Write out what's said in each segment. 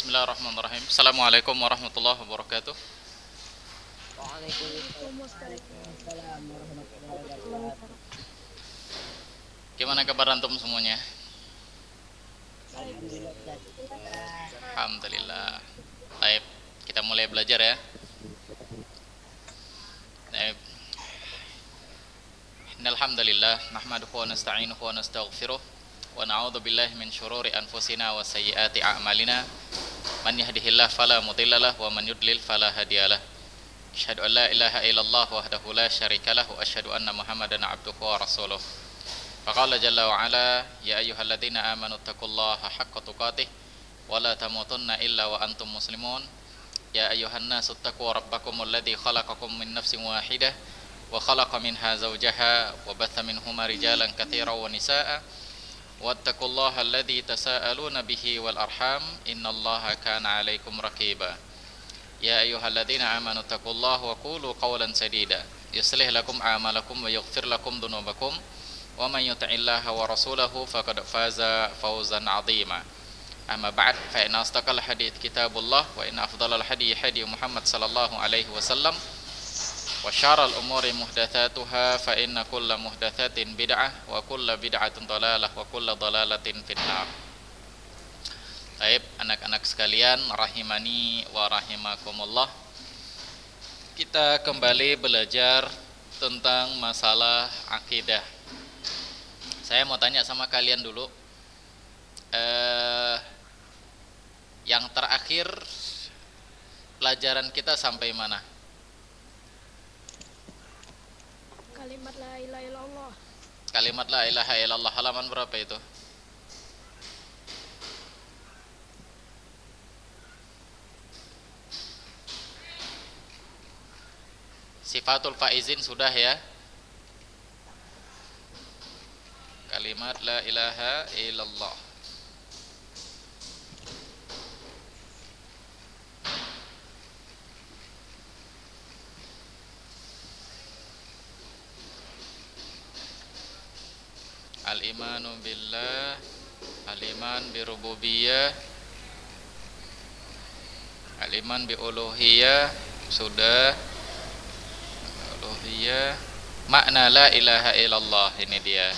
Bismillahirrahmanirrahim. Assalamualaikum warahmatullahi wabarakatuh. Waalaikumsalam warahmatullahi wabarakatuh. Gimana kabar antum semuanya? Alhamdulillah Ustaz. Alhamdulillah. Baik, kita mulai belajar ya. Baik. Innalhamdulillah nahmaduhu wa nasta'inuhu wa nastaghfiruh wa na'udzu billahi min syururi anfusina wa sayyiati a'malina. Man yahdihillahu fala mudhillalah wa man yudlil fala hadiyalah. Asyhadu an la ilaha illallah wahdahu la syarikalah wa asyhadu anna Muhammadan abduhu wa rasuluh. Faqala jalla wa ala ya ayyuhalladzina amanu taqullaha haqqa tuqatih wa la tamutunna illa wa antum muslimun. Ya ayyuhan nasu taqu rabbakumul ladzi khalaqakum min nafsin wahidah wa khalaqa minha zawjaha wa batha minhuma rijalan katsiran wa nisaa'a wattaqullaha alladzi tasaaluna bihi wal arham innallaha kana 'alaikum raqiba. Ya ayyuhalladzina amanu taqullaha wa qulu qawlan sadida yuslih lakum a'malakum wa yaghfir lakum dhunubakum wa man yuti'illaha wa rasulahu faqad faza fawzan 'azima. Amma ba'd, fa inna asdaqal hadits kitabullah wa inna afdalal hadi hadi Muhammad sallallahu alaihi wasallam wa syarral umuri muhdatsatuha fa inna kulla muhdatsatin bid'ah wa kulla bid'atin dhalalah wa kulla dhalalatin finnar. Baik, anak-anak sekalian rahimani wa rahimakumullah. Kita kembali belajar tentang masalah akidah. Saya mau tanya sama kalian dulu. Yang terakhir pelajaran kita sampai mana? Kalimat la ilaha illallah. Kalimat la ilaha illallah, halaman berapa itu? Sifatul faizin sudah ya? Kalimat la ilaha illallah. Al-imanu billah, al-iman birububiyah, al-iman bi uluhiyah sudah. Uluhiyah. Makna la ilaha illallah, ini dia.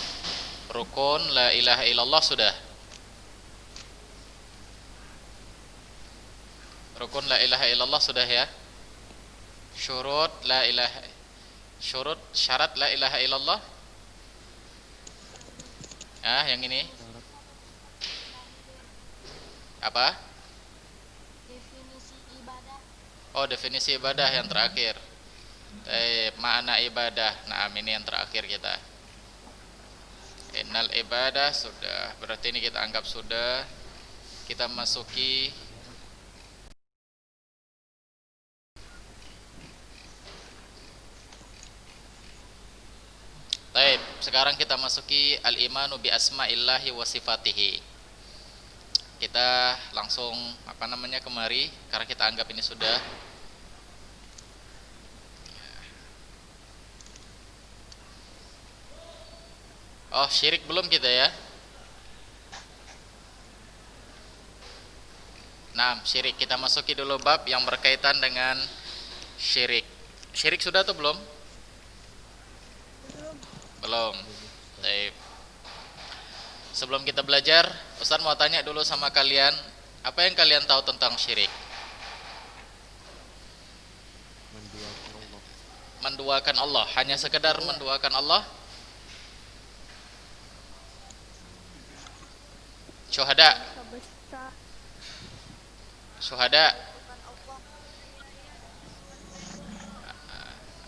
Rukun la ilaha illallah sudah. Rukun la ilaha illallah sudah ya. Syurut la ilaha, syurut syarat la ilaha illallah. Yang ini apa? Definisi ibadah. Oh, definisi ibadah yang terakhir. Makna ibadah. Nah, ini yang terakhir kita. Innal ibadah sudah. Berarti ini kita anggap sudah. Kita masuki Baik, sekarang kita masuki al-imanu bi asma'illahi wa sifatihi. Kita langsung kemari karena kita anggap ini sudah. Oh, syirik belum kita ya? Nah, syirik kita masuki dulu bab yang berkaitan dengan syirik. Syirik sudah atau belum? Belum. Baik. Sebelum kita belajar, Ustaz mau tanya dulu sama kalian, apa yang kalian tahu tentang syirik? Menduakan Allah, hanya sekedar menduakan Allah? Syuhada. Syuhada.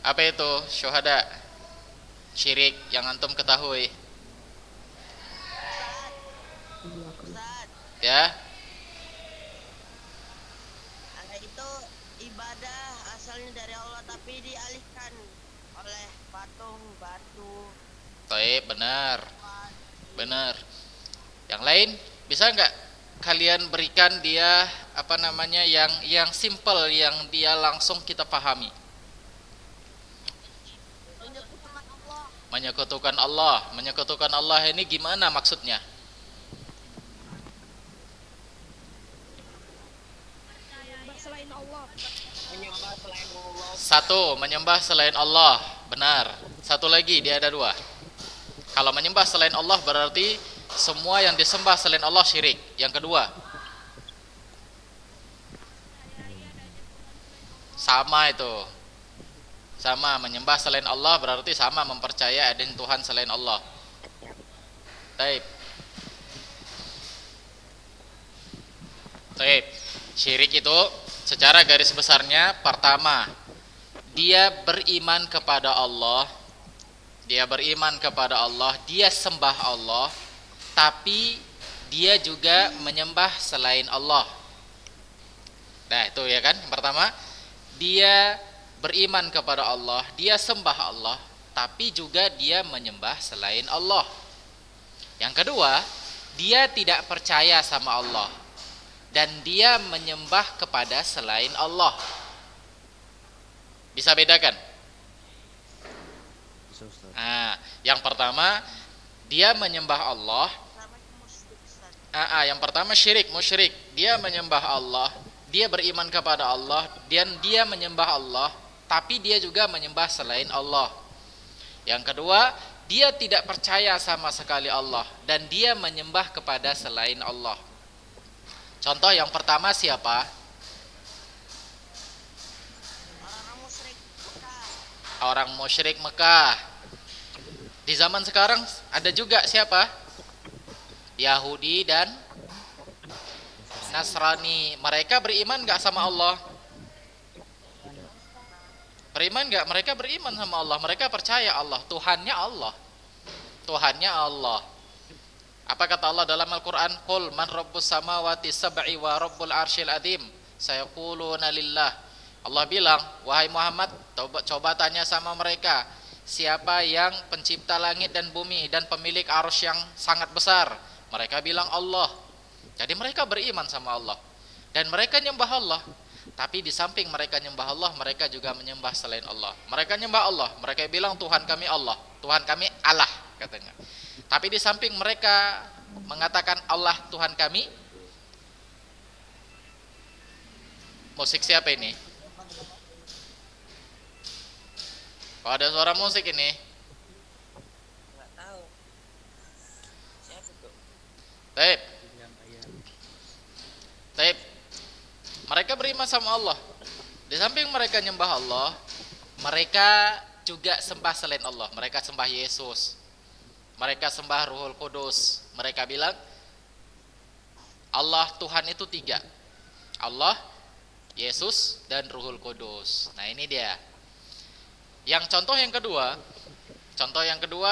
Apa itu syuhada? Syirik yang antum ketahui. Ya. Itu ibadah asalnya dari Allah tapi dialihkan oleh patung, batu. Baik, benar. Benar. Yang lain bisa nggak kalian berikan dia yang simple, yang dia langsung kita pahami? Menyekutukan Allah. Menyekutukan Allah ini gimana maksudnya? Satu, menyembah selain Allah. Benar. Satu lagi, dia ada dua. Kalau menyembah selain Allah berarti semua yang disembah selain Allah syirik. Yang kedua, sama itu. Sama, menyembah selain Allah berarti sama mempercayai ada Tuhan selain Allah. Taib. Taib. Syirik itu secara garis besarnya pertama, dia beriman kepada Allah. Dia beriman kepada Allah, dia sembah Allah, tapi dia juga menyembah selain Allah. Nah, itu ya kan? Yang pertama, dia beriman kepada Allah, dia sembah Allah, tapi juga dia menyembah selain Allah. Yang kedua, dia tidak percaya sama Allah dan dia menyembah kepada selain Allah. Bisa bedakan? Nah, yang pertama dia menyembah Allah. Yang pertama syirik, musyrik. Dia menyembah Allah, dia beriman kepada Allah dan dia menyembah Allah, tapi dia juga menyembah selain Allah. Yang kedua, dia tidak percaya sama sekali Allah dan dia menyembah kepada selain Allah. Contoh yang pertama siapa? Orang musyrik Mekah. Di zaman sekarang ada juga siapa? Yahudi dan Nasrani. Mereka beriman gak sama Allah? Beriman gak? Mereka beriman sama Allah. Mereka percaya Allah, Tuhannya Allah. Tuhannya Allah. Apa kata Allah dalam Al-Quran? Qul man rabbus samawati sab'i wa rabbul arsyil azim sayaquluna lillah. Allah bilang, wahai Muhammad, coba tanya sama mereka, siapa yang pencipta langit dan bumi dan pemilik arsy yang sangat besar? Mereka bilang Allah. Jadi mereka beriman sama Allah dan mereka nyembah Allah. Tapi di samping mereka nyembah Allah, mereka juga menyembah selain Allah. Mereka nyembah Allah, mereka bilang Tuhan kami Allah, Tuhan kami Allah katanya. Tapi di samping mereka mengatakan Allah Tuhan kami, musik siapa ini? Kalau ada suara musik ini, Nggak tahu. Siapa tuh? Taib. Taib. Mereka beriman sama Allah. Di samping mereka nyembah Allah, mereka juga sembah selain Allah. Mereka sembah Yesus. Mereka sembah Ruhul Kudus. Mereka bilang Allah Tuhan itu tiga. Allah, Yesus, dan Ruhul Kudus. Nah ini dia. Yang contoh yang kedua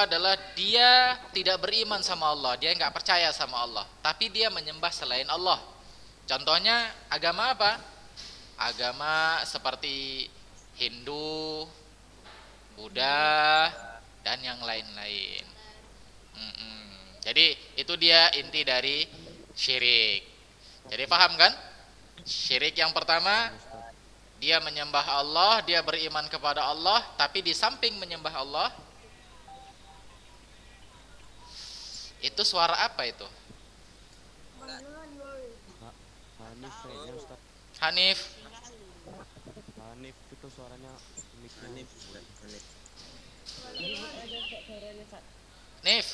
adalah dia tidak beriman sama Allah, dia nggak percaya sama Allah, tapi dia menyembah selain Allah. Contohnya agama apa? Agama seperti Hindu, Buddha, dan yang lain-lain. Jadi itu dia inti dari syirik. Jadi paham kan? Syirik yang pertama, dia menyembah Allah, dia beriman kepada Allah, tapi di samping menyembah Allah, itu suara apa itu? Hanif kayaknya Ustaz. Hanif. Hanif itu suaranya Hanif. Nif.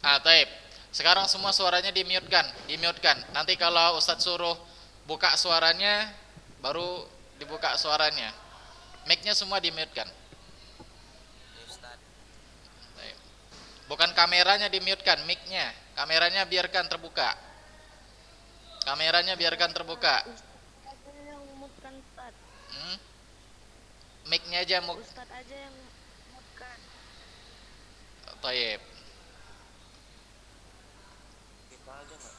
Taib. Sekarang semua suaranya dimute-kan. Nanti kalau Ustadz suruh buka suaranya, baru dibuka suaranya. Mic-nya semua dimute-kan. Bukan kameranya dimute-kan, mic-nya. Kameranya biarkan terbuka. Kameranya biarkan terbuka. Ustaz yang mutkan Ustaz. Mic-nya aja Ustaz aja yang mutkan. Taib. Kita aja nggak?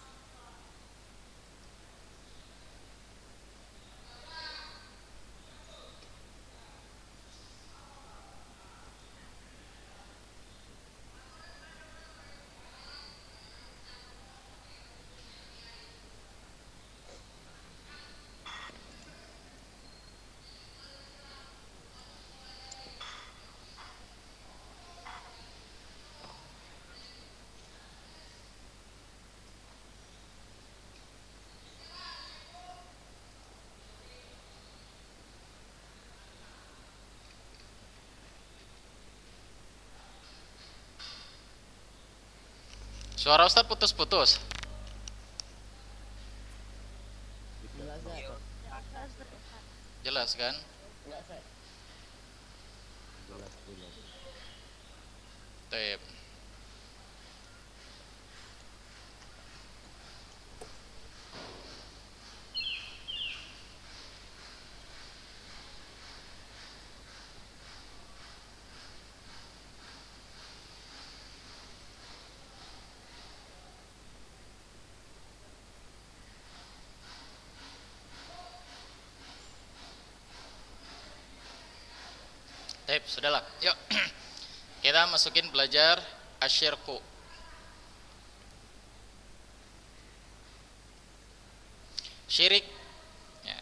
Suara Ustaz putus-putus. Iya. Jelas kan? Jelas. Baik. Baik, sudahlah. Yuk. Kita masukin belajar asyirku. Syirik ya.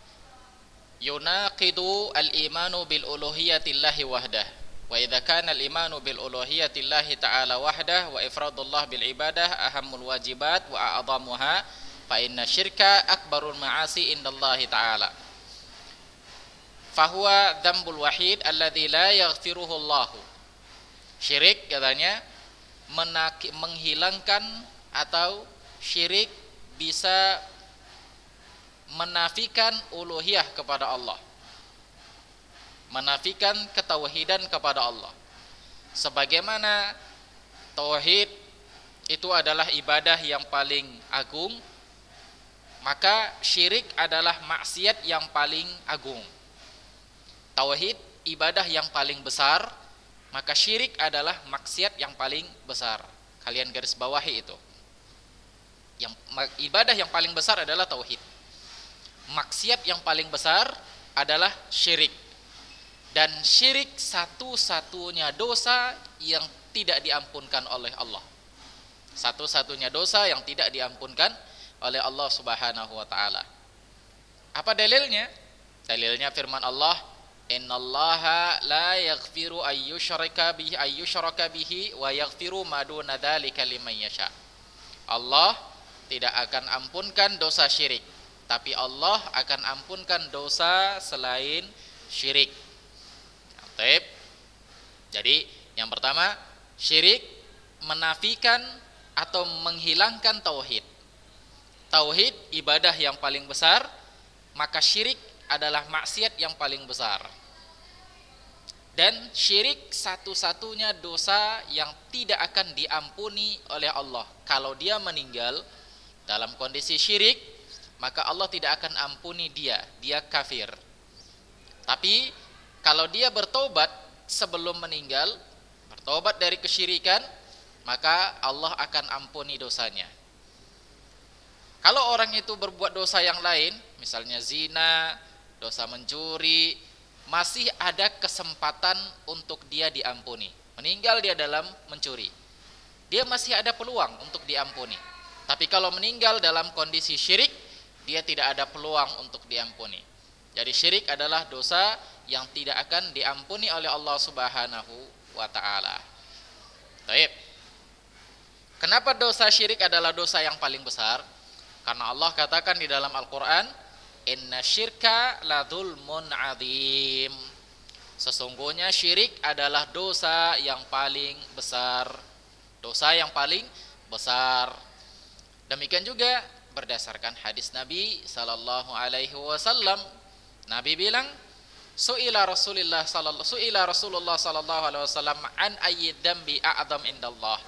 Yunaqidu al-imanu bil uluhiyatillahi wahdah. Wa idza kana al-imanu bil uluhiyatillahi ta'ala wahdah wa ifradullah bil ibadah ahammul wajibat wa a'dhamuha fa inna syirka akbarul ma'asi indallahi ta'ala. Fahuwa dzambul wahid alladzi la yaghfiruhu Allah. Syirik katanya menghilangkan atau syirik bisa menafikan uluhiyah kepada Allah, menafikan ketauhidan kepada Allah. Sebagaimana tauhid itu adalah ibadah yang paling agung, maka syirik adalah maksiat yang paling agung. Tauhid ibadah yang paling besar, maka syirik adalah maksiat yang paling besar. Kalian garis bawahi itu. Yang ibadah yang paling besar adalah tauhid. Maksiat yang paling besar adalah syirik. Dan syirik satu-satunya dosa yang tidak diampunkan oleh Allah. Satu-satunya dosa yang tidak diampunkan oleh Allah Subhanahu wa taala. Apa dalilnya? Dalilnya firman Allah, innallaha la yaghfiru ayyushraka bihi wa yaghfiru ma duna dzalika liman yasha. Allah tidak akan ampunkan dosa syirik, tapi Allah akan ampunkan dosa selain syirik. Baik. Jadi yang pertama, syirik menafikan atau menghilangkan tauhid. Tauhid ibadah yang paling besar, maka syirik adalah maksiat yang paling besar. Dan syirik satu-satunya dosa yang tidak akan diampuni oleh Allah. Kalau dia meninggal dalam kondisi syirik, maka Allah tidak akan ampuni dia kafir. Tapi kalau dia bertobat sebelum meninggal, bertobat dari kesyirikan, maka Allah akan ampuni dosanya. Kalau orang itu berbuat dosa yang lain, misalnya zina, dosa mencuri, masih ada kesempatan untuk dia diampuni. Meninggal dia dalam mencuri, dia masih ada peluang untuk diampuni. Tapi kalau meninggal dalam kondisi syirik, dia tidak ada peluang untuk diampuni. Jadi syirik adalah dosa yang tidak akan diampuni oleh Allah Subhanahu wa taala. Baik. Kenapa dosa syirik adalah dosa yang paling besar? Karena Allah katakan di dalam Al-Qur'an, inna syirka la dzulmun adzim. Sesungguhnya syirik adalah dosa yang paling besar. Dosa yang paling besar. Demikian juga berdasarkan hadis Nabi sallallahu alaihi wasallam. Nabi bilang, Su'ila Rasulullah sallallahu alaihi wasallam an ayyi dzambi a'dzam indallah.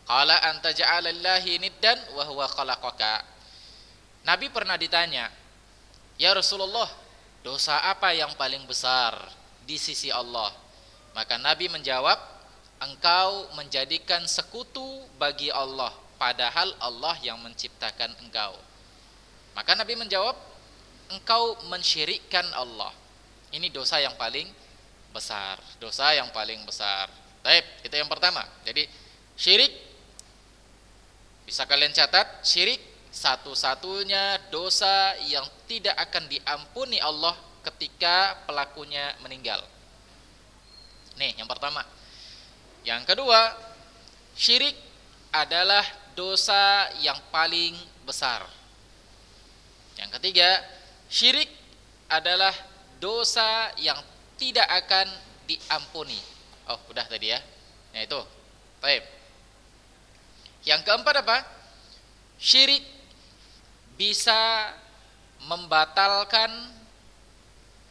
Qala anta ja'ala lillahi niddan wa huwa khalaqaka. Nabi pernah ditanya, ya Rasulullah, dosa apa yang paling besar di sisi Allah? Maka Nabi menjawab, engkau menjadikan sekutu bagi Allah, padahal Allah yang menciptakan engkau. Maka Nabi menjawab, engkau mensyirikkan Allah. Ini dosa yang paling besar. Dosa yang paling besar. Baik, itu yang pertama. Jadi syirik, bisa kalian catat, syirik satu-satunya dosa yang tidak akan diampuni Allah ketika pelakunya meninggal. Nih, yang pertama. Yang kedua, syirik adalah dosa yang paling besar. Yang ketiga, syirik adalah dosa yang tidak akan diampuni. Oh, udah tadi ya. Nah, itu. Baik. Yang keempat apa? Syirik bisa membatalkan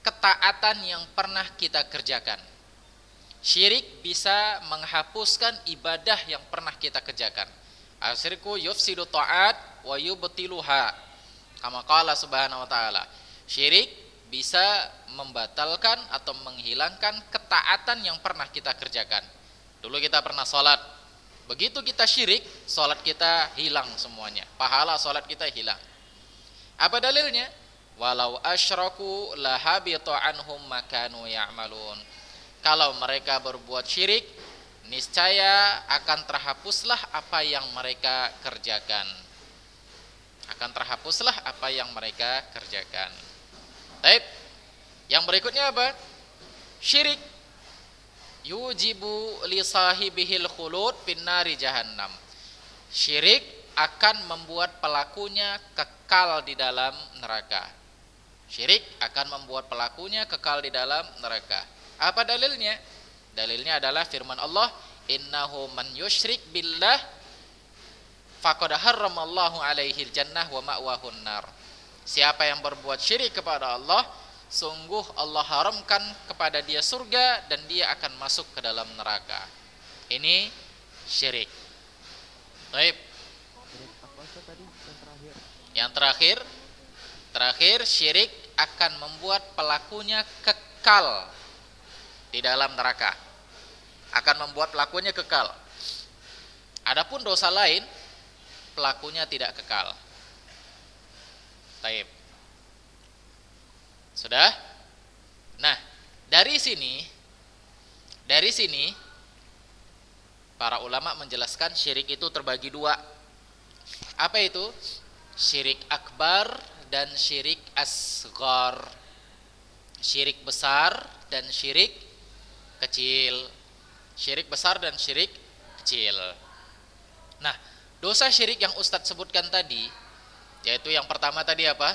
ketaatan yang pernah kita kerjakan. Syirik bisa menghapuskan ibadah yang pernah kita kerjakan. Asyirku yufsidu ta'at wa yubtiluha. Kama qala subhanahu wa ta'ala. Syirik bisa membatalkan atau menghilangkan ketaatan yang pernah kita kerjakan. Dulu kita pernah sholat. Begitu kita syirik, sholat kita hilang semuanya. Pahala sholat kita hilang. Apa dalilnya? Walau asyraku lahabitu anhum makanu ya'malun. Kalau mereka berbuat syirik, niscaya akan terhapuslah apa yang mereka kerjakan. Akan terhapuslah apa yang mereka kerjakan. Baik. Yang berikutnya apa? Syirik yujibu li sahibihil khulud finnari jahannam. Syirik akan membuat pelakunya kekal di dalam neraka. Syirik akan membuat pelakunya kekal di dalam neraka. Apa dalilnya? Dalilnya adalah firman Allah, innahu man yusyrik billah faqad harramallahu alaihil jannah wa ma'wahun nar. Siapa yang berbuat syirik kepada Allah, sungguh Allah haramkan kepada dia surga dan dia akan masuk ke dalam neraka. Ini syirik. Baik. Syirik apa Ustaz tadi yang terakhir? Yang terakhir syirik akan membuat pelakunya kekal di dalam neraka. Akan membuat pelakunya kekal. Adapun dosa lain, pelakunya tidak kekal. Taib. Sudah? Nah, dari sini para ulama menjelaskan syirik itu terbagi dua. Apa itu? Syirik akbar dan syirik asghar. Syirik besar dan syirik kecil. Syirik besar dan syirik kecil. Nah, dosa syirik yang Ustadz sebutkan tadi, yaitu yang pertama tadi apa?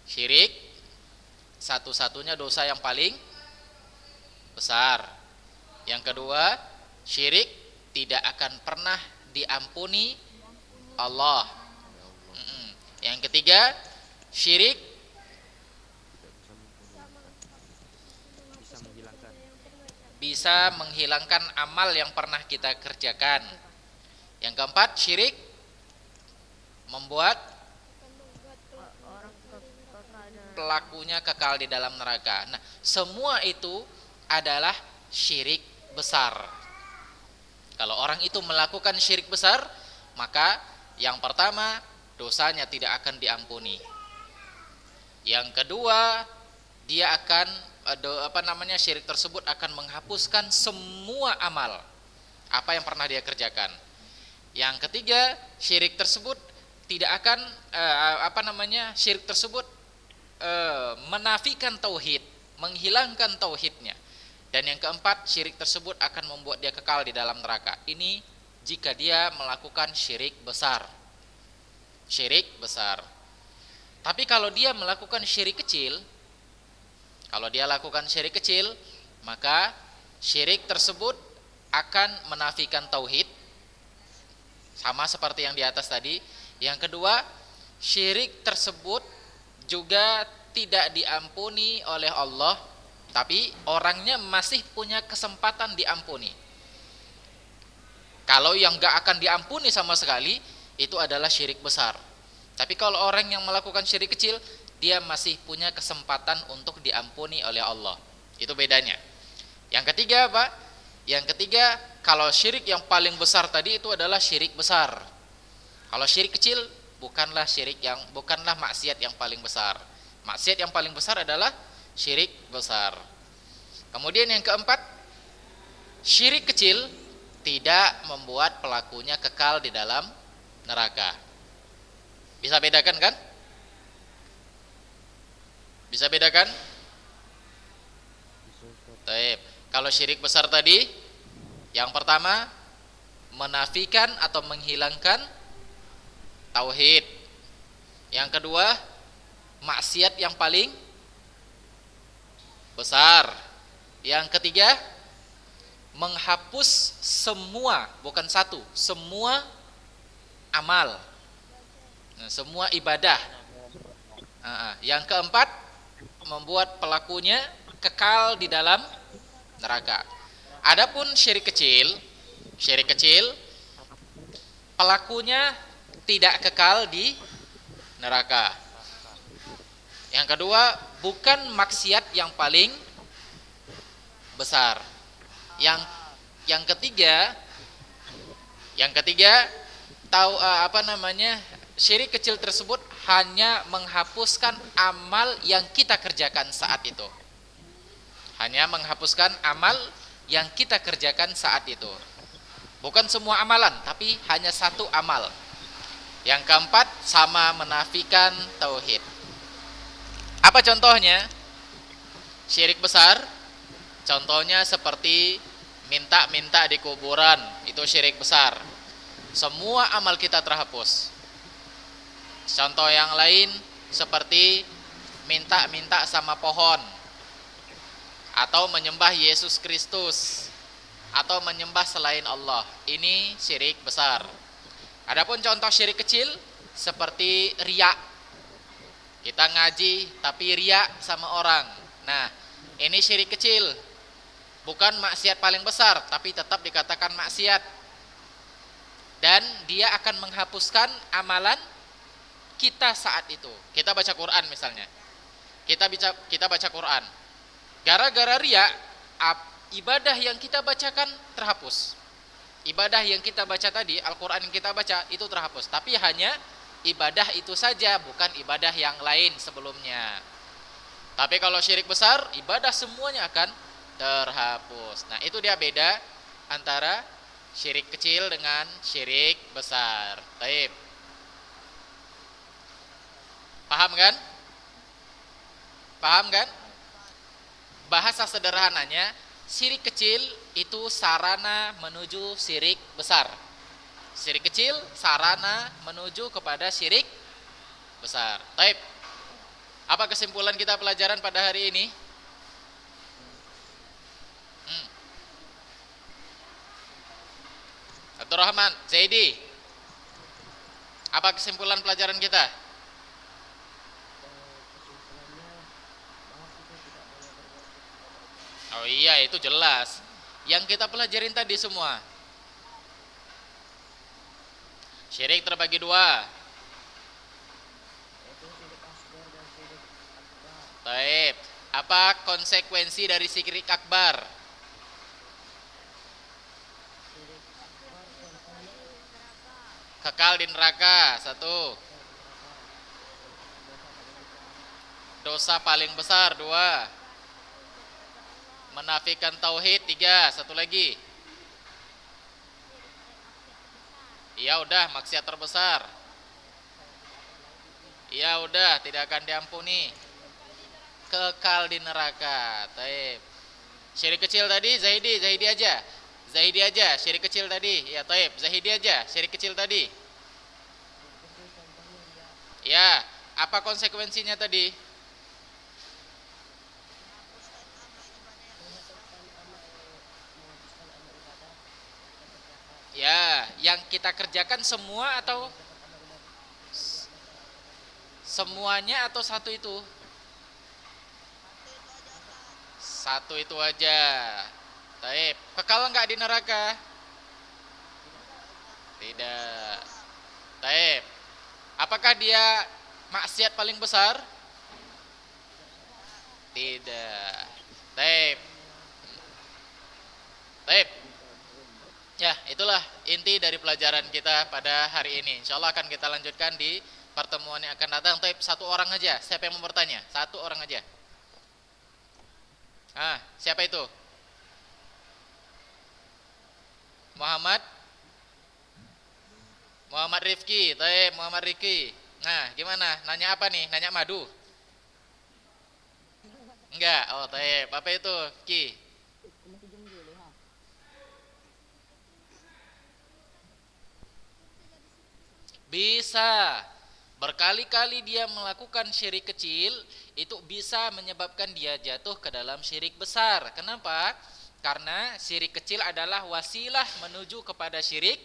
Syirik satu-satunya dosa yang paling besar. Yang kedua, syirik tidak akan pernah diampuni Allah. Yang ketiga, syirik bisa menghilangkan amal yang pernah kita kerjakan. Yang keempat, syirik membuat pelakunya kekal di dalam neraka. Nah, semua itu adalah syirik besar. Kalau orang itu melakukan syirik besar, maka yang pertama, dosanya tidak akan diampuni. Yang kedua, dia akan syirik tersebut akan menghapuskan semua amal apa yang pernah dia kerjakan. Yang ketiga, syirik tersebut tidak akan syirik tersebut menafikan tauhid, menghilangkan tauhidnya. Dan yang keempat, syirik tersebut akan membuat dia kekal di dalam neraka. Ini jika dia melakukan syirik besar. Syirik besar. Tapi kalau dia melakukan syirik kecil, maka syirik tersebut akan menafikan tauhid, sama seperti yang di atas tadi. Yang kedua, syirik tersebut juga tidak diampuni oleh Allah, tapi orangnya masih punya kesempatan diampuni. Kalau yang gak akan diampuni sama sekali, itu adalah syirik besar. Tapi kalau orang yang melakukan syirik kecil, dia masih punya kesempatan untuk diampuni oleh Allah. Itu bedanya. Yang ketiga apa? Yang ketiga, kalau syirik yang paling besar tadi itu adalah syirik besar. Kalau syirik kecil bukanlah maksiat yang paling besar. Maksiat yang paling besar adalah syirik besar. Kemudian yang keempat, syirik kecil tidak membuat pelakunya kekal di dalam neraka. Bisa bedakan kan? Bisa bedakan? Baik. Kalau syirik besar tadi, yang pertama menafikan atau menghilangkan tauhid. Yang kedua, maksiat yang paling besar. Yang ketiga, menghapus semua, bukan satu, semua amal. Nah, semua ibadah. Yang keempat, membuat pelakunya kekal di dalam neraka. Adapun syirik kecil pelakunya tidak kekal di neraka. Yang kedua, bukan maksiat yang paling besar. Yang ketiga tahu syirik kecil tersebut hanya menghapuskan amal yang kita kerjakan saat itu. Hanya menghapuskan amal yang kita kerjakan saat itu. Bukan semua amalan, tapi hanya satu amal. Yang keempat, sama menafikan tauhid. Apa contohnya? Syirik besar, contohnya seperti minta-minta di kuburan, itu syirik besar. Semua amal kita terhapus. Contoh yang lain seperti minta-minta sama pohon, atau menyembah Yesus Kristus, atau menyembah selain Allah. Ini syirik besar. Adapun contoh syirik kecil seperti riya. Kita ngaji tapi riya sama orang. Nah, ini syirik kecil. Bukan maksiat paling besar, tapi tetap dikatakan maksiat. Dan dia akan menghapuskan amalan kita saat itu. Kita baca Quran misalnya. Kita baca Quran. Gara-gara riya, ibadah yang kita bacakan terhapus. Ibadah yang kita baca tadi, Al-Quran yang kita baca itu terhapus. Tapi hanya ibadah itu saja, bukan ibadah yang lain sebelumnya. Tapi kalau syirik besar, ibadah semuanya akan terhapus. Nah, itu dia beda antara syirik kecil dengan syirik besar. Baik. Paham kan? Paham kan? Bahasa sederhananya, syirik kecil itu sarana menuju syirik besar. Syirik kecil sarana menuju kepada syirik besar. Baik. Apa kesimpulan kita pelajaran pada hari ini? Abdul Rahman, Zaidi. Apa kesimpulan pelajaran kita? Oh iya, itu jelas. Yang kita pelajarin tadi semua. Syirik terbagi dua. Baik. Apa konsekuensi dari syirik akbar? Kekal di neraka. Satu. Dosa paling besar. Dua. Menafikan tauhid. Tiga. Satu lagi. Ya udah, maksiat terbesar. Ya udah, tidak akan diampuni. Kekal di neraka. Taib. Syirik kecil tadi, Zahidi aja. Zahidi aja, syirik kecil tadi. Ya, taib. Zahidi aja, syirik kecil tadi. Ya, apa konsekuensinya tadi? Ya, yang kita kerjakan semua atau semuanya atau satu itu? Satu itu aja. Taib. Kekal enggak di neraka? Tidak. Taib. Apakah dia maksiat paling besar? Tidak. Taib. Taib. Ya, itulah inti dari pelajaran kita pada hari ini. Insyaallah akan kita lanjutkan di pertemuan yang akan datang. Taib, satu orang aja. Siapa yang mau bertanya? Satu orang aja. Siapa itu? Muhammad Rifki. Taib, Muhammad Rifki. Nah, gimana? Nanya apa nih? Nanya madu? Enggak. Oh, taib. Apa itu, Ki? Bisa. Berkali-kali dia melakukan syirik kecil, itu bisa menyebabkan dia jatuh ke dalam syirik besar. Kenapa? Karena syirik kecil adalah wasilah menuju kepada syirik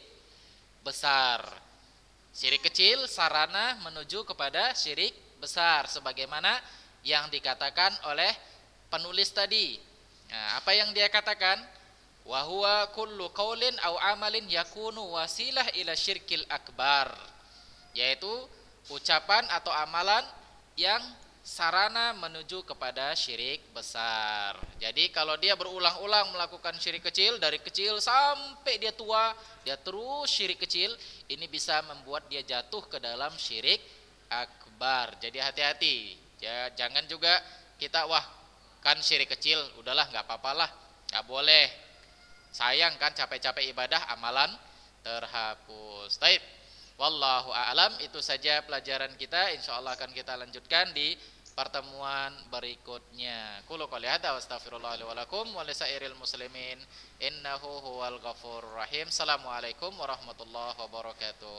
besar. Syirik kecil sarana menuju kepada syirik besar sebagaimana yang dikatakan oleh penulis tadi. Nah, apa yang dia katakan? Wa huwa kullu qaulin aw amalin yakunu wasilah ila syirkil akbar. Yaitu ucapan atau amalan yang sarana menuju kepada syirik besar. Jadi kalau dia berulang-ulang melakukan syirik kecil, dari kecil sampai dia tua, dia terus syirik kecil, ini bisa membuat dia jatuh ke dalam syirik akbar. Jadi hati-hati ya, jangan juga kita wah kan syirik kecil, udahlah nggak apa-apalah, nggak boleh, sayang kan capek-capek ibadah amalan terhapus. Taib, wallahu a'lam. Itu saja pelajaran kita, insyaallah akan kita lanjutkan di pertemuan berikutnya. Qulu qouli hadza wa astaghfirullah li wa lakum wa lisairil muslimin innahu huwal ghafurur rahim. Assalamualaikum warahmatullahi wabarakatuh.